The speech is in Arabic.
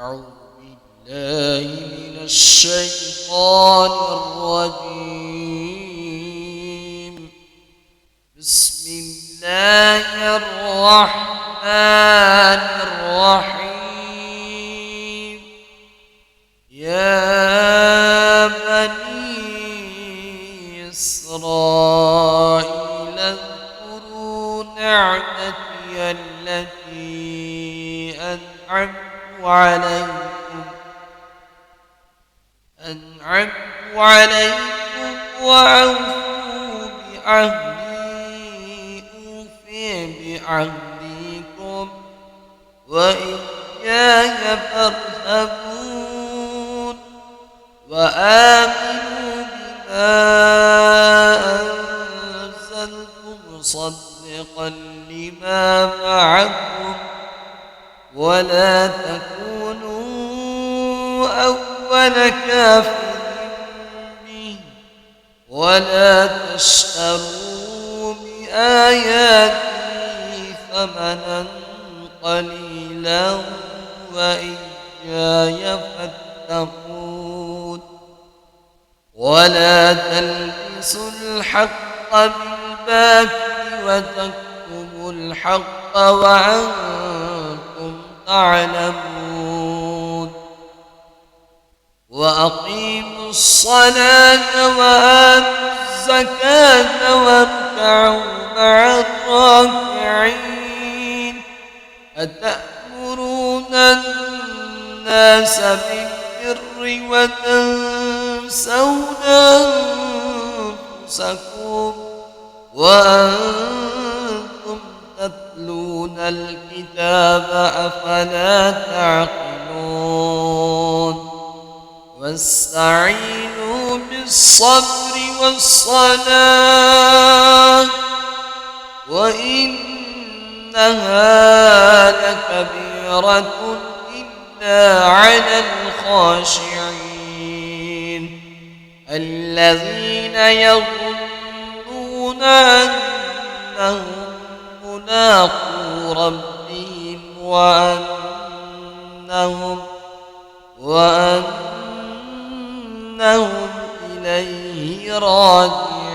أعوذ بالله من الشيطان الرجيم. بسم الله الرحمن الرحيم. يا بني إسرائيل اذكروا نعمتي التي أنعمت عليكم وأوفوا بعهدي أوف بعهدكم وإياي فارهبون. وآمنوا بما أنزلت مصدقا لما معكم ولا تكونوا أول كافر به ولا تشتروا بآياتي ثمنا قليلا وإياي فاتقون. ولا تلبسوا الحق بالباطل وتكتموا الحق وأنتم تعلمون. وأقيموا الصلاة وآتوا الزكاة واركعوا مع الراكعين. أتأمرون الناس بالبر وتنسون أنفسكم وأنتم تتلون الكتاب أفلا تعقلون. واستعينوا بالصبر والصلاة وإنها لكبيرة إلا على الخاشعين الذين يظنون أنهم ملاقو ربهم وأنهم إليه راجعون.